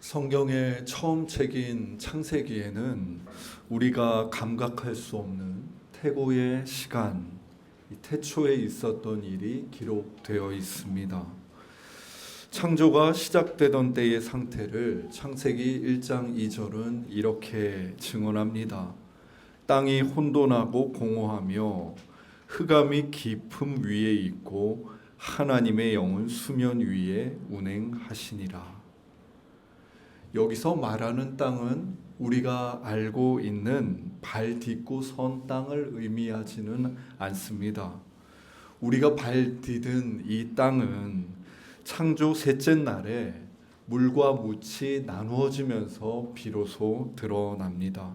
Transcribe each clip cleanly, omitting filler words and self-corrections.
성경의 처음 책인 창세기에는 우리가 감각할 수 없는 태고의 시간, 이 태초에 있었던 일이 기록되어 있습니다. 창조가 시작되던 때의 상태를 창세기 1장 2절은 이렇게 증언합니다. 땅이 혼돈하고 공허하며 흑암이 깊음 위에 있고 하나님의 영은 수면 위에 운행하시니라. 여기서 말하는 땅은 우리가 알고 있는 발 딛고 선 땅을 의미하지는 않습니다. 우리가 발 디딘 이 땅은 창조 셋째 날에 물과 묻이 나누어지면서 비로소 드러납니다.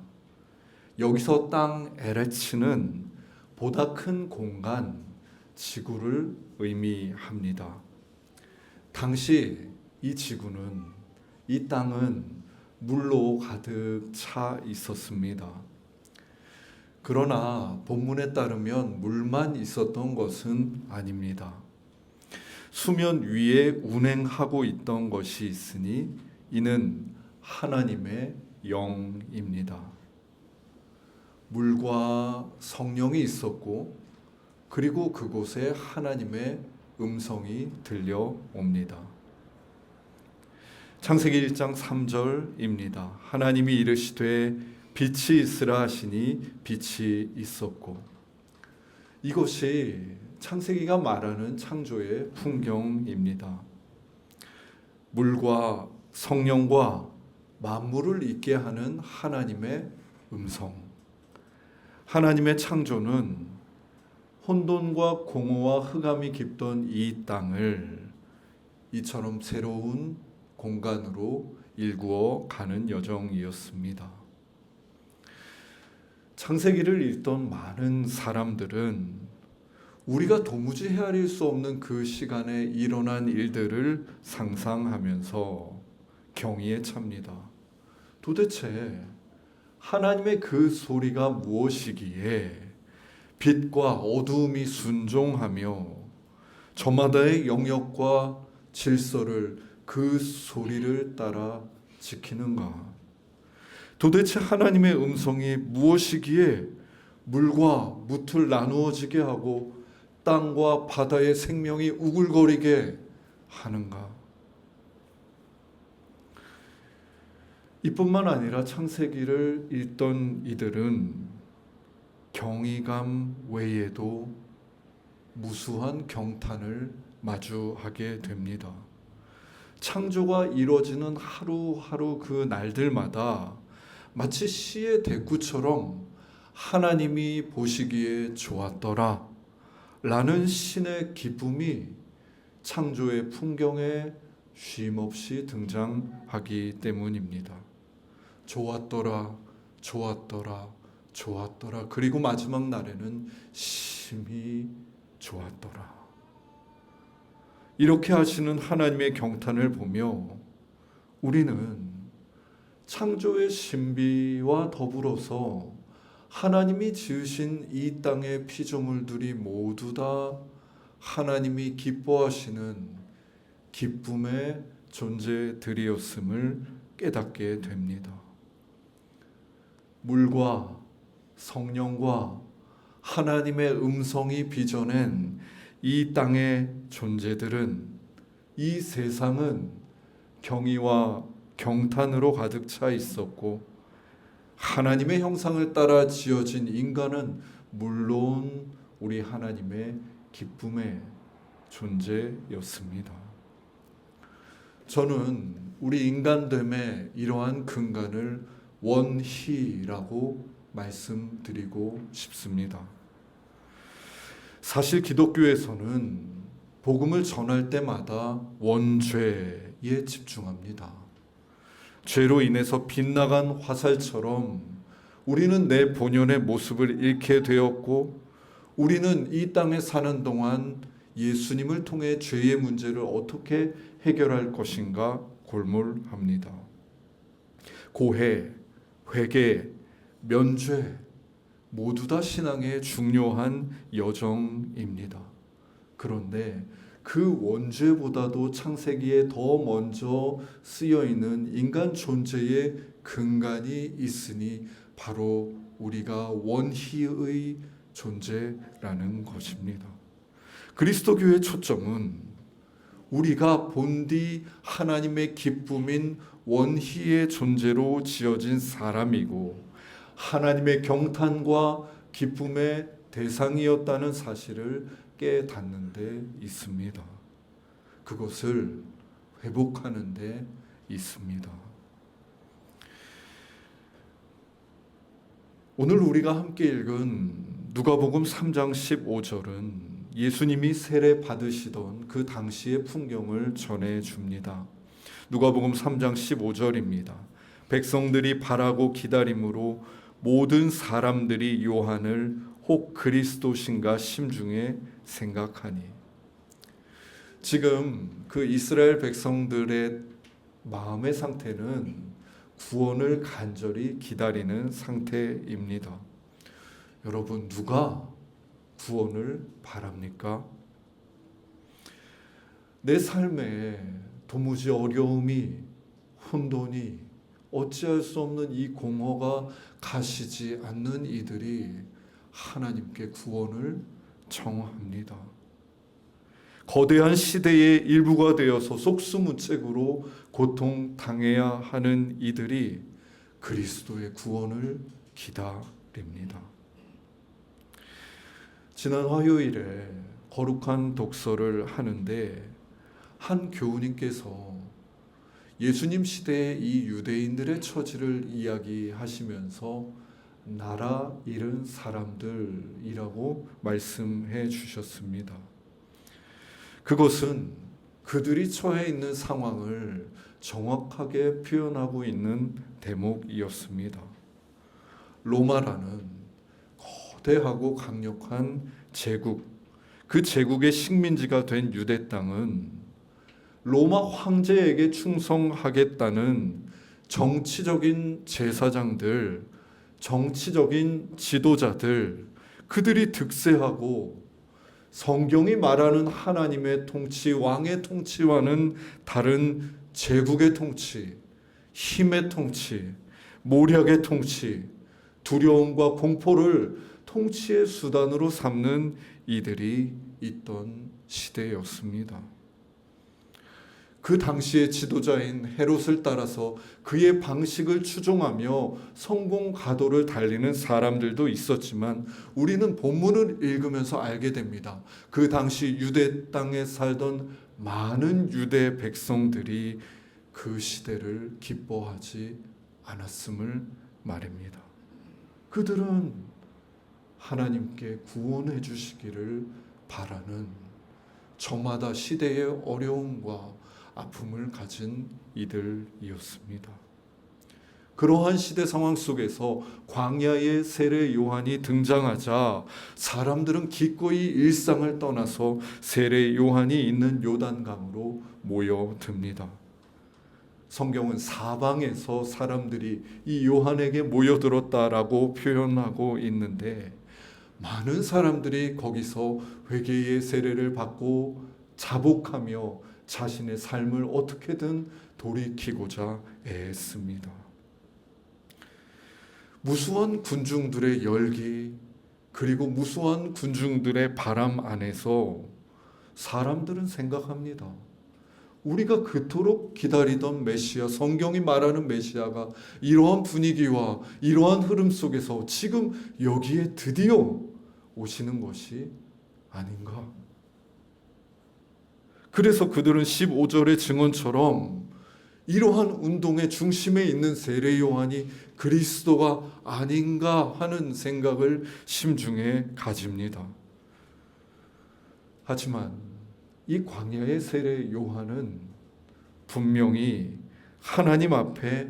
여기서 땅 에레츠는 보다 큰 공간, 지구를 의미합니다. 당시 이 지구는, 이 땅은 물로 가득 차 있었습니다. 그러나 본문에 따르면 물만 있었던 것은 아닙니다. 수면 위에 운행하고 있던 것이 있으니 이는 하나님의 영입니다. 물과 성령이 있었고, 그리고 그곳에 하나님의 음성이 들려옵니다. 창세기 1장 3절입니다. 하나님이 이르시되 빛이 있으라 하시니 빛이 있었고. 이것이 창세기가 말하는 창조의 풍경입니다. 물과 성령과 만물을 있게 하는 하나님의 음성. 하나님의 창조는 혼돈과 공허와 흑암이 깊던 이 땅을 이처럼 새로운 공간으로 일구어 가는 여정이었습니다. 창세기를 읽던 많은 사람들은 우리가 도무지 헤아릴 수 없는 그 시간에 일어난 일들을 상상하면서 경이에 찹니다. 도대체 하나님의 그 소리가 무엇이기에 빛과 어두움이 순종하며 저마다의 영역과 질서를 그 소리를 따라 지키는가? 도대체 하나님의 음성이 무엇이기에 물과 묻을 나누어지게 하고 땅과 바다의 생명이 우글거리게 하는가? 이뿐만 아니라 창세기를 읽던 이들은 경이감 외에도 무수한 경탄을 마주하게 됩니다. 창조가 이루어지는 하루하루 그 날들마다 마치 시의 대꾸처럼 하나님이 보시기에 좋았더라 라는 신의 기쁨이 창조의 풍경에 쉼없이 등장하기 때문입니다. 좋았더라, 좋았더라, 좋았더라. 그리고 마지막 날에는 심히 좋았더라. 이렇게 하시는 하나님의 경탄을 보며 우리는 창조의 신비와 더불어서 하나님이 지으신 이 땅의 피조물들이 모두 다 하나님이 기뻐하시는 기쁨의 존재들이었음을 깨닫게 됩니다. 물과 성령과 하나님의 음성이 빚어낸 이 땅의 존재들은, 이 세상은 경의와 경탄으로 가득 차 있었고, 하나님의 형상을 따라 지어진 인간은 물론 우리 하나님의 기쁨의 존재였습니다. 저는 우리 인간됨의 이러한 근간을 원희라고 말씀드리고 싶습니다. 사실 기독교에서는 복음을 전할 때마다 원죄에 집중합니다. 죄로 인해서 빗나간 화살처럼 우리는 내 본연의 모습을 잃게 되었고, 우리는 이 땅에 사는 동안 예수님을 통해 죄의 문제를 어떻게 해결할 것인가 골몰합니다. 고해, 회개, 면죄 모두 다 신앙의 중요한 여정입니다. 그런데 그 원죄보다도 창세기에 더 먼저 쓰여 있는 인간 존재의 근간이 있으니 바로 우리가 원희의 존재라는 것입니다. 그리스도교의 초점은 우리가 본디 하나님의 기쁨인 원희의 존재로 지어진 사람이고 하나님의 경탄과 기쁨의 대상이었다는 사실을 깨닫는 데 있습니다. 그것을 회복하는 데 있습니다. 오늘 우리가 함께 읽은 누가복음 3장 15절은 예수님이 세례 받으시던 그 당시의 풍경을 전해줍니다. 누가복음 3장 15절입니다. 백성들이 바라고 기다림으로 모든 사람들이 요한을 혹 그리스도신가 심중에 생각하니. 지금 그 이스라엘 백성들의 마음의 상태는 구원을 간절히 기다리는 상태입니다. 여러분, 누가 구원을 바랍니까? 내 삶에 도무지 어려움이, 혼돈이, 어찌할 수 없는 이 공허가 가시지 않는 이들이 하나님께 구원을 청합니다. 거대한 시대의 일부가 되어서 속수무책으로 고통당해야 하는 이들이 그리스도의 구원을 기다립니다. 지난 화요일에 거룩한 독서를 하는데 한 교우님께서 예수님 시대의 이 유대인들의 처지를 이야기하시면서 나라 잃은 사람들이라고 말씀해 주셨습니다. 그것은 그들이 처해 있는 상황을 정확하게 표현하고 있는 대목이었습니다. 로마라는 거대하고 강력한 제국, 그 제국의 식민지가 된 유대 땅은 로마 황제에게 충성하겠다는 정치적인 제사장들, 정치적인 지도자들, 그들이 득세하고 성경이 말하는 하나님의 통치, 왕의 통치와는 다른 제국의 통치, 힘의 통치, 모략의 통치, 두려움과 공포를 통치의 수단으로 삼는 이들이 있던 시대였습니다. 그 당시의 지도자인 헤롯을 따라서 그의 방식을 추종하며 성공 가도를 달리는 사람들도 있었지만 우리는 본문을 읽으면서 알게 됩니다. 그 당시 유대 땅에 살던 많은 유대 백성들이 그 시대를 기뻐하지 않았음을 말입니다. 그들은 하나님께 구원해 주시기를 바라는 저마다 시대의 어려움과 아픔을 가진 이들이었습니다. 그러한 시대 상황 속에서 광야의 세례 요한이 등장하자 사람들은 기꺼이 일상을 떠나서 세례 요한이 있는 요단강으로 모여듭니다. 성경은 사방에서 사람들이 이 요한에게 모여들었다라고 표현하고 있는데 많은 사람들이 거기서 회개의 세례를 받고 자복하며 자신의 삶을 어떻게든 돌이키고자 애했습니다. 무수한 군중들의 열기 그리고 무수한 군중들의 바람 안에서 사람들은 생각합니다. 우리가 그토록 기다리던 메시아, 성경이 말하는 메시아가 이러한 분위기와 이러한 흐름 속에서 지금 여기에 드디어 오시는 것이 아닌가. 그래서 그들은 15절의 증언처럼 이러한 운동의 중심에 있는 세례 요한이 그리스도가 아닌가 하는 생각을 심중에 가집니다. 하지만 이 광야의 세례 요한은 분명히 하나님 앞에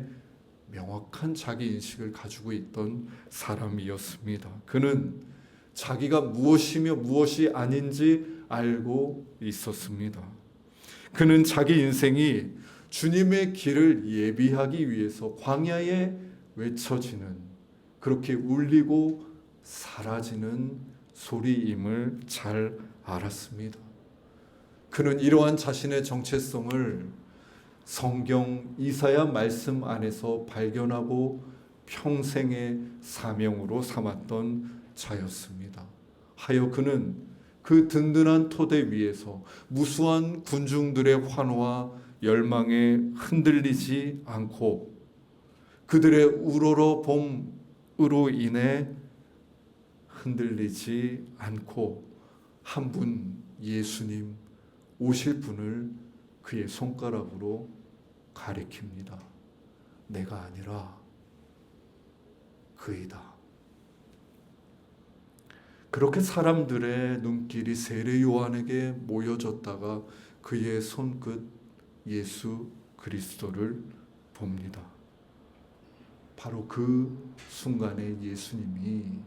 명확한 자기 인식을 가지고 있던 사람이었습니다. 그는 자기가 무엇이며 무엇이 아닌지 알고 있었습니다. 그는 자기 인생이 주님의 길을 예비하기 위해서 광야에 외쳐지는, 그렇게 울리고 사라지는 소리임을 잘 알았습니다. 그는 이러한 자신의 정체성을 성경 이사야 말씀 안에서 발견하고 평생의 사명으로 삼았던 자였습니다. 하여 그는 그 든든한 토대 위에서 무수한 군중들의 환호와 열망에 흔들리지 않고 그들의 우러러 봄으로 인해 흔들리지 않고 한 분 예수님 오실 분을 그의 손가락으로 가리킵니다. 내가 아니라 그이다. 그렇게 사람들의 눈길이 세례 요한에게 모여졌다가 그의 손끝 예수 그리스도를 봅니다. 바로 그 순간에 예수님이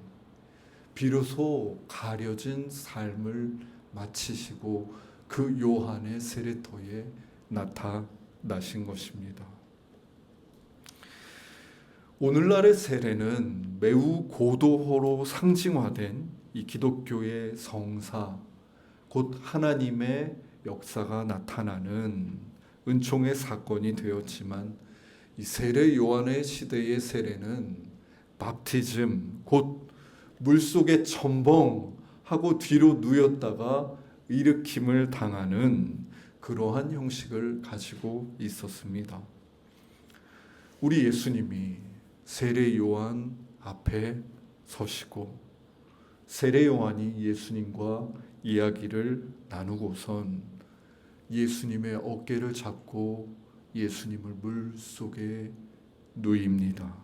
비로소 가려진 삶을 마치시고 그 요한의 세례터에 나타나신 것입니다. 오늘날의 세례는 매우 고도호로 상징화된 이 기독교의 성사, 곧 하나님의 역사가 나타나는 은총의 사건이 되었지만 이 세례 요한의 시대의 세례는 밥티즘, 곧 물속에 첨벙하고 뒤로 누였다가 일으킴을 당하는 그러한 형식을 가지고 있었습니다. 우리 예수님이 세례 요한 앞에 서시고 세례 요한이 예수님과 이야기를 나누고선 예수님의 어깨를 잡고 예수님을 물 속에 누입니다.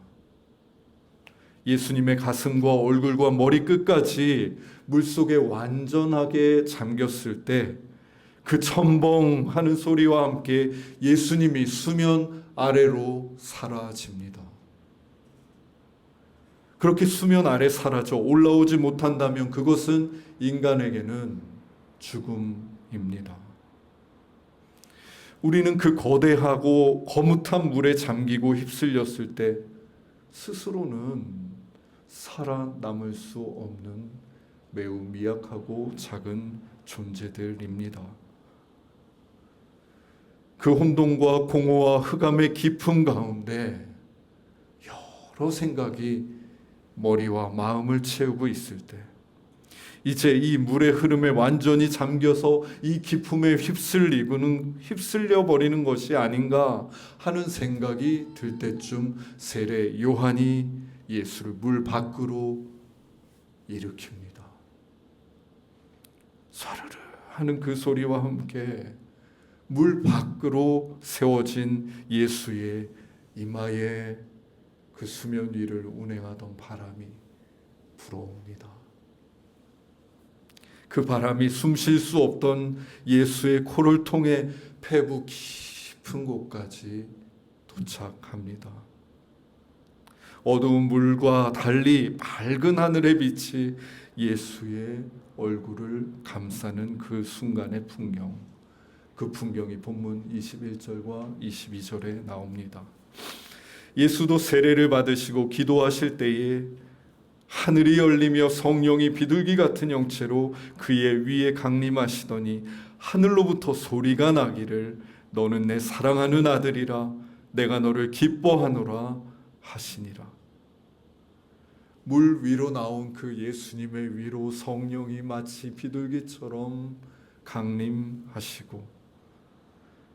예수님의 가슴과 얼굴과 머리끝까지 물 속에 완전하게 잠겼을 때 그 첨벙하는 소리와 함께 예수님이 수면 아래로 사라집니다. 그렇게 수면 아래 사라져 올라오지 못한다면 그것은 인간에게는 죽음입니다. 우리는 그 거대하고 거뭇한 물에 잠기고 휩쓸렸을 때 스스로는 살아남을 수 없는 매우 미약하고 작은 존재들입니다. 그 혼돈과 공허와 흑암의 깊음 가운데 여러 생각이 머리와 마음을 채우고 있을 때 이제 이 물의 흐름에 완전히 잠겨서 이 깊음에 휩쓸려 버리는 것이 아닌가 하는 생각이 들 때쯤 세례 요한이 예수를 물 밖으로 일으킵니다. 사르르 하는 그 소리와 함께 물 밖으로 세워진 예수의 이마에 그 수면 위를 운행하던 바람이 불어옵니다. 그 바람이 숨 쉴 수 없던 예수의 코를 통해 폐부 깊은 곳까지 도착합니다. 어두운 물과 달리 맑은 하늘의 빛이 예수의 얼굴을 감싸는 그 순간의 풍경, 그 풍경이 본문 21절과 22절에 나옵니다. 예수도 세례를 받으시고 기도하실 때에 하늘이 열리며 성령이 비둘기 같은 형체로 그의 위에 강림하시더니 하늘로부터 소리가 나기를 너는 내 사랑하는 아들이라 내가 너를 기뻐하노라 하시니라. 물 위로 나온 그 예수님의 위로 성령이 마치 비둘기처럼 강림하시고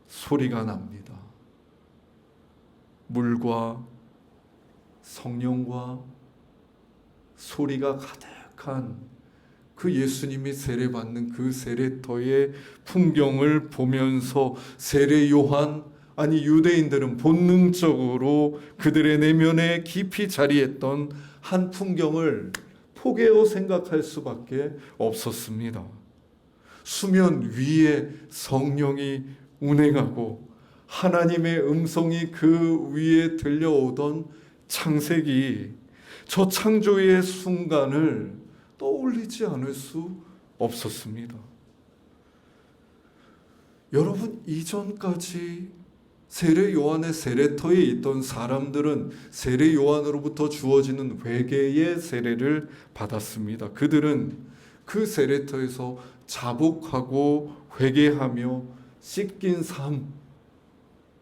소리가 납니다. 물과 성령과 소리가 가득한 그 예수님이 세례받는 그 세례터의 풍경을 보면서 세례 요한, 아니 유대인들은 본능적으로 그들의 내면에 깊이 자리했던 한 풍경을 포개어 생각할 수밖에 없었습니다. 수면 위에 성령이 운행하고 하나님의 음성이 그 위에 들려오던 창세기, 저 창조의 순간을 떠올리지 않을 수 없었습니다. 여러분, 이전까지 세례 요한의 세례터에 있던 사람들은 세례 요한으로부터 주어지는 회개의 세례를 받았습니다. 그들은 그 세례터에서 자복하고 회개하며 씻긴 삶,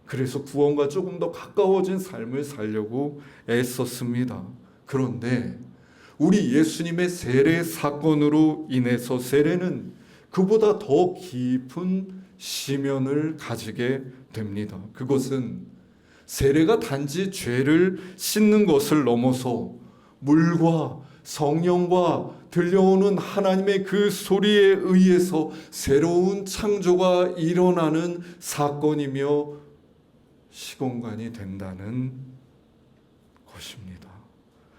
그래서 구원과 조금 더 가까워진 삶을 살려고 애썼습니다. 그런데 우리 예수님의 세례 사건으로 인해서 세례는 그보다 더 깊은 심연을 가지게 됩니다. 그것은 세례가 단지 죄를 씻는 것을 넘어서 물과 성령과 들려오는 하나님의 그 소리에 의해서 새로운 창조가 일어나는 사건이며 시공간이 된다는 것입니다.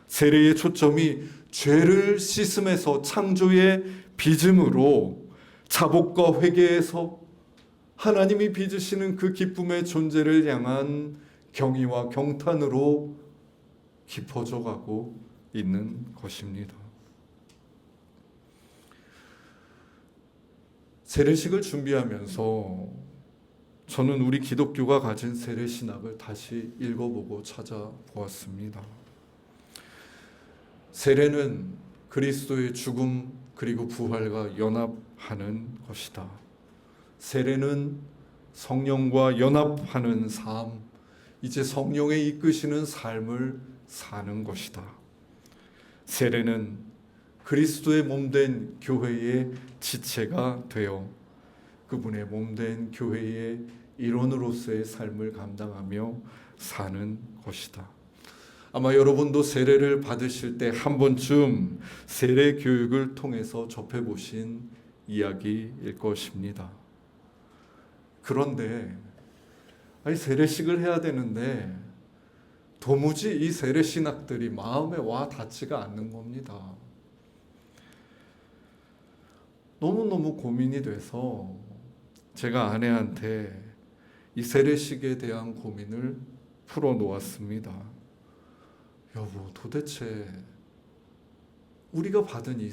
세례의 초점이 죄를 씻음에서 창조의 빚음으로 자복과 회개에서 하나님이 빚으시는 그 기쁨의 존재를 향한 경의와 경탄으로 깊어져 가고 있는 것입니다. 세례식을 준비하면서 저는 우리 기독교가 가진 세례 신학을 다시 읽어보고 찾아보았습니다. 세례는 그리스도의 죽음 그리고 부활과 연합하는 것이다. 세례는 성령과 연합하는 삶, 이제 성령의 이끄시는 삶을 사는 것이다. 세례는 그리스도의 몸된 교회의 지체가 되어 그분의 몸된 교회의 일원으로서의 삶을 감당하며 사는 것이다. 아마 여러분도 세례를 받으실 때 한 번쯤 세례 교육을 통해서 접해보신 이야기일 것입니다. 그런데 세례식을 해야 되는데 도무지 이 세례 신학들이 마음에 와 닿지가 않는 겁니다. 너무너무 고민이 돼서 제가 아내한테 이 세례식에 대한 고민을 풀어놓았습니다. 여보, 도대체 우리가 받은 이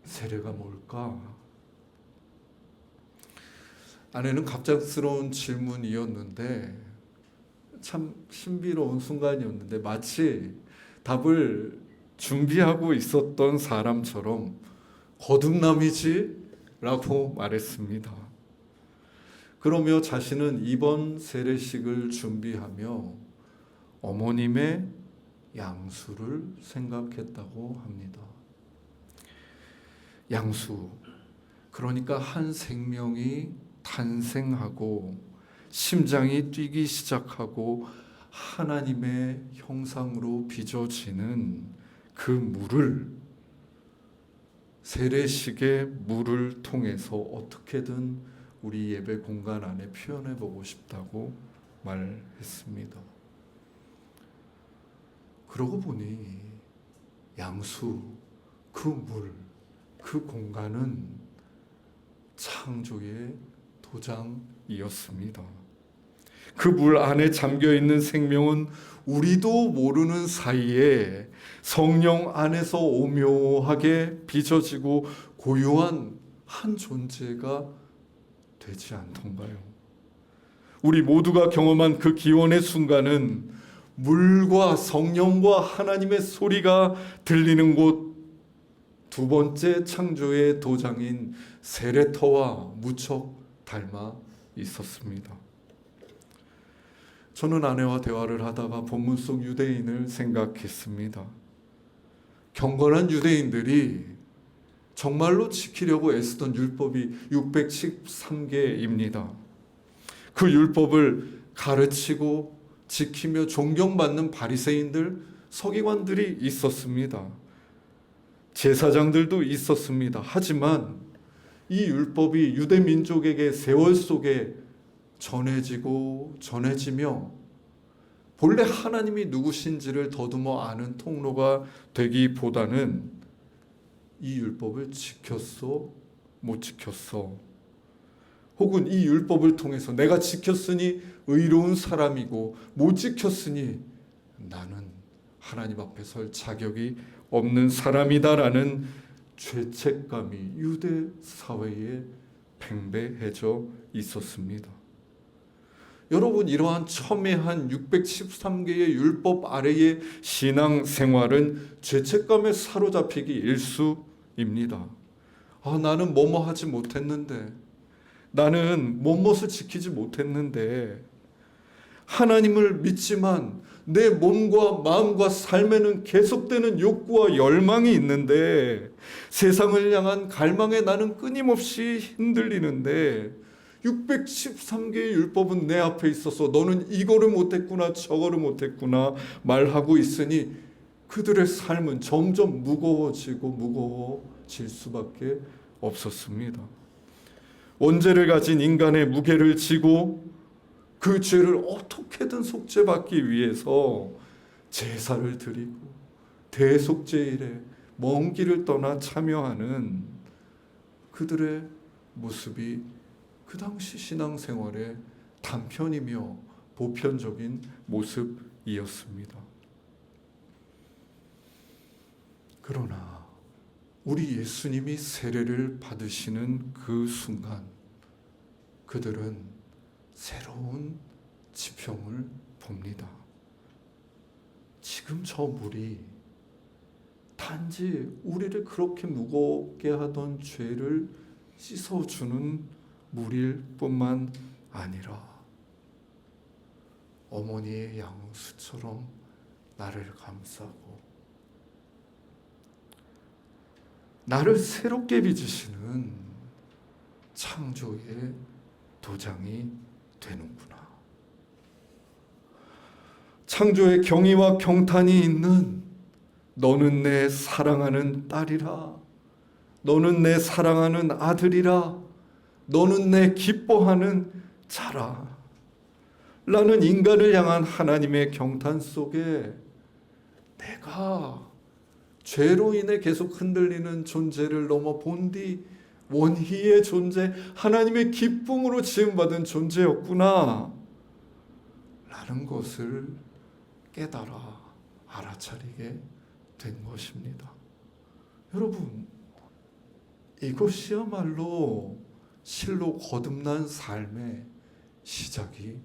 세례가 뭘까? 아내는 갑작스러운 질문이었는데 참 신비로운 순간이었는데 마치 답을 준비하고 있었던 사람처럼 거듭남이지? 라고 말했습니다. 그러며 자신은 이번 세례식을 준비하며 어머님의 양수를 생각했다고 합니다. 양수, 그러니까 한 생명이 탄생하고 심장이 뛰기 시작하고 하나님의 형상으로 빚어지는 그 물을 세례식의 물을 통해서 어떻게든 우리 예배 공간 안에 표현해 보고 싶다고 말했습니다. 그러고 보니 양수, 그 물, 그 공간은 창조의 도장이었습니다. 그 물 안에 잠겨있는 생명은 우리도 모르는 사이에 성령 안에서 오묘하게 빚어지고 고요한 한 존재가 되지 않던가요? 우리 모두가 경험한 그 기원의 순간은 물과 성령과 하나님의 소리가 들리는 곳, 두 번째 창조의 도장인 세례터와 무척 닮아 있었습니다. 저는 아내와 대화를 하다가 본문 속 유대인을 생각했습니다. 경건한 유대인들이 정말로 지키려고 애쓰던 율법이 613개입니다. 그 율법을 가르치고 지키며 존경받는 바리새인들, 서기관들이 있었습니다. 제사장들도 있었습니다. 하지만 이 율법이 유대 민족에게 세월 속에 전해지며 본래 하나님이 누구신지를 더듬어 아는 통로가 되기보다는 이 율법을 지켰어? 못 지켰어? 혹은 이 율법을 통해서 내가 지켰으니 의로운 사람이고 못 지켰으니 나는 하나님 앞에 설 자격이 없는 사람이다라는 죄책감이 유대 사회에 팽배해져 있었습니다. 여러분, 이러한 첨예한 613개의 율법 아래의 신앙생활은 죄책감에 사로잡히기 일쑤입니다. 나는 뭐뭐 하지 못했는데, 나는 뭐뭇을 지키지 못했는데, 하나님을 믿지만 내 몸과 마음과 삶에는 계속되는 욕구와 열망이 있는데, 세상을 향한 갈망에 나는 끊임없이 흔들리는데, 613개의 율법은 내 앞에 있어서 너는 이거를 못했구나 저거를 못했구나 말하고 있으니 그들의 삶은 점점 무거워질 수밖에 없었습니다. 원죄를 가진 인간의 무게를 지고 그 죄를 어떻게든 속죄받기 위해서 제사를 드리고 대속죄일에 먼 길을 떠나 참여하는 그들의 모습이 그 당시 신앙생활의 단편이며 보편적인 모습이었습니다. 그러나 우리 예수님이 세례를 받으시는 그 순간 그들은 새로운 지평을 봅니다. 지금 저 물이 단지 우리를 그렇게 무겁게 하던 죄를 씻어주는 물일 뿐만 아니라 어머니의 양수처럼 나를 감싸고 나를 새롭게 빚으시는 창조의 도장이 되는구나. 창조의 경의와 경탄이 있는 너는 내 사랑하는 딸이라, 너는 내 사랑하는 아들이라, 너는 내 기뻐하는 자라 라는 인간을 향한 하나님의 경탄 속에 내가 죄로 인해 계속 흔들리는 존재를 넘어 본 뒤 원희의 존재, 하나님의 기쁨으로 지음받은 존재였구나 라는 것을 깨달아 알아차리게 된 것입니다. 여러분, 이것이야말로 실로 거듭난 삶의 시작이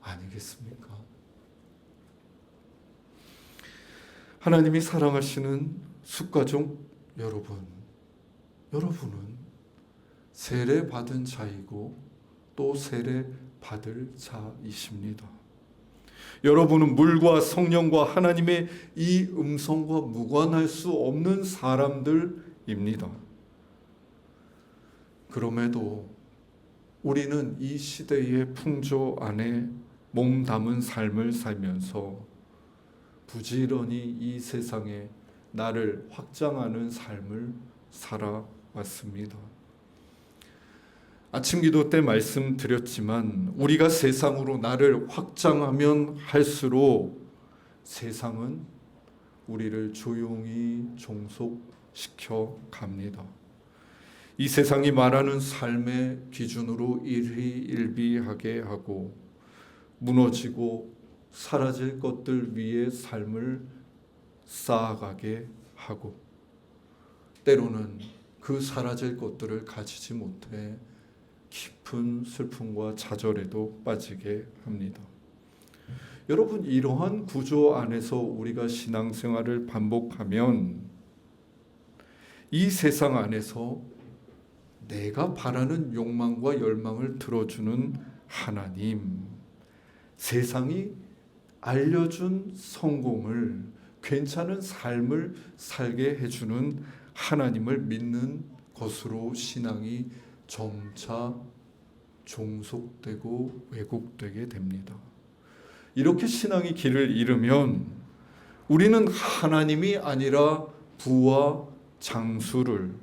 아니겠습니까? 하나님이 사랑하시는 숫가족 여러분, 여러분은 세례 받은 자이고 또 세례 받을 자이십니다. 여러분은 물과 성령과 하나님의 이 음성과 무관할 수 없는 사람들입니다. 그럼에도 우리는 이 시대의 풍조 안에 몸담은 삶을 살면서 부지런히 이 세상에 나를 확장하는 삶을 살아왔습니다. 아침 기도 때 말씀드렸지만 우리가 세상으로 나를 확장하면 할수록 세상은 우리를 조용히 종속시켜 갑니다. 이 세상이 말하는 삶의 기준으로 일희일비하게 하고 무너지고 사라질 것들 위에 삶을 쌓아가게 하고 때로는 그 사라질 것들을 가지지 못해 깊은 슬픔과 좌절에도 빠지게 합니다. 여러분, 이러한 구조 안에서 우리가 신앙생활을 반복하면 이 세상 안에서 내가 바라는 욕망과 열망을 들어주는 하나님, 세상이 알려준 성공을, 괜찮은 삶을 살게 해주는 하나님을 믿는 것으로 신앙이 점차 종속되고 왜곡되게 됩니다. 이렇게 신앙이 길을 잃으면 우리는 하나님이 아니라 부와 장수를,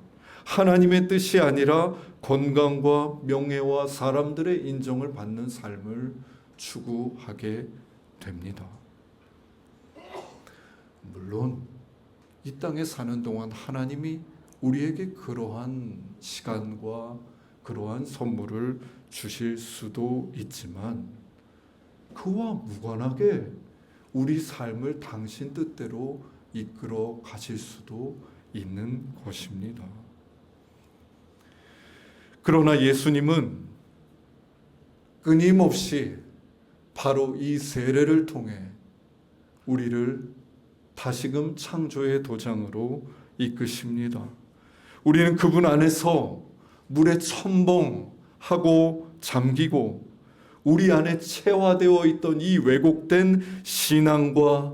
하나님의 뜻이 아니라 건강과 명예와 사람들의 인정을 받는 삶을 추구하게 됩니다. 물론 이 땅에 사는 동안 하나님이 우리에게 그러한 시간과 그러한 선물을 주실 수도 있지만 그와 무관하게 우리 삶을 당신 뜻대로 이끌어 가실 수도 있는 것입니다. 그러나 예수님은 끊임없이 바로 이 세례를 통해 우리를 다시금 창조의 도장으로 이끄십니다. 우리는 그분 안에서 물에 첨벙하고 잠기고 우리 안에 체화되어 있던 이 왜곡된 신앙과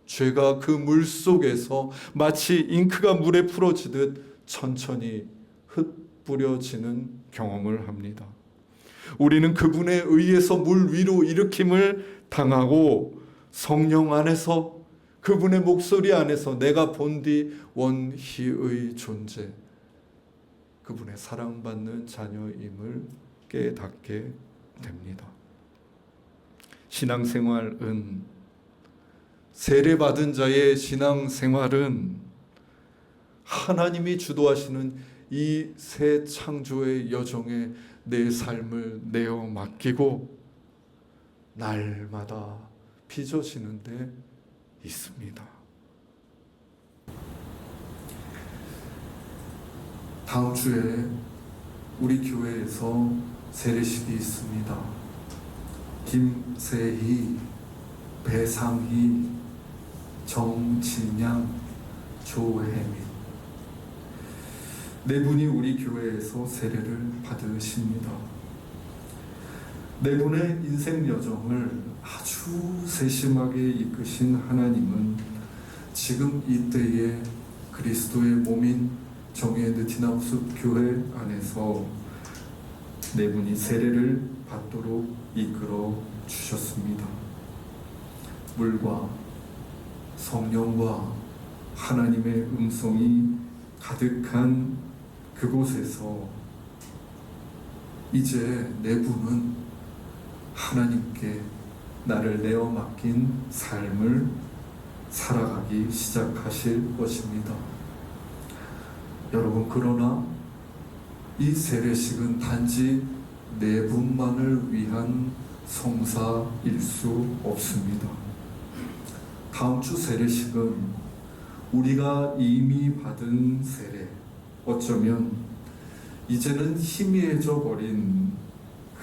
죄가 그 물 속에서 마치 잉크가 물에 풀어지듯 천천히 흩뿌려지는 경험을 합니다. 우리는 그분에 의해서 물 위로 일으킴을 당하고 성령 안에서 그분의 목소리 안에서 내가 본디 원희의 존재, 그분의 사랑받는 자녀임을 깨닫게 됩니다. 신앙생활은, 세례받은 자의 신앙생활은 하나님이 주도하시는 이 새 창조의 여정에 내 삶을 내어 맡기고 날마다 빚어지는 데 있습니다. 다음 주에 우리 교회에서 세례식이 있습니다. 김세희, 배상희, 정진양, 조혜민, 네 분이 우리 교회에서 세례를 받으십니다. 네 분의 인생 여정을 아주 세심하게 이끄신 하나님은 지금 이때에 그리스도의 몸인 정의 느티나우스 교회 안에서 네 분이 세례를 받도록 이끌어 주셨습니다. 물과 성령과 하나님의 음성이 가득한 그곳에서 이제 네 분은 하나님께 나를 내어 맡긴 삶을 살아가기 시작하실 것입니다. 여러분, 그러나 이 세례식은 단지 네 분만을 위한 성사일 수 없습니다. 다음 주 세례식은 우리가 이미 받은 세례, 어쩌면 이제는 희미해져 버린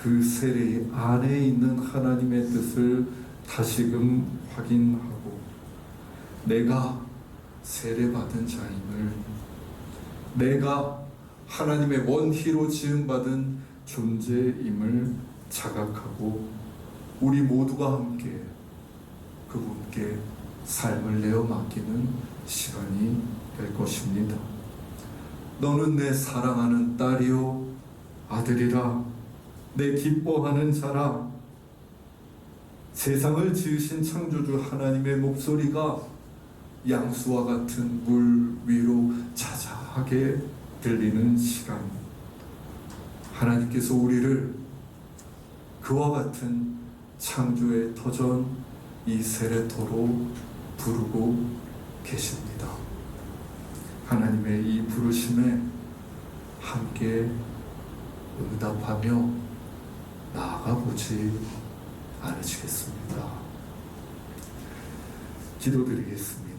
그 세례 안에 있는 하나님의 뜻을 다시금 확인하고 내가 세례받은 자임을, 내가 하나님의 원희로 지음받은 존재임을 자각하고 우리 모두가 함께 그분께 삶을 내어 맡기는 시간이 될 것입니다. 너는 내 사랑하는 딸이요 아들이라, 내 기뻐하는 자라. 세상을 지으신 창조주 하나님의 목소리가 양수와 같은 물 위로 자자하게 들리는 시간, 하나님께서 우리를 그와 같은 창조의 터전 이 세례토로 부르고 계십니다. 하나님의 이 부르심에 함께 응답하며 나아가보지 않으시겠습니다. 기도드리겠습니다.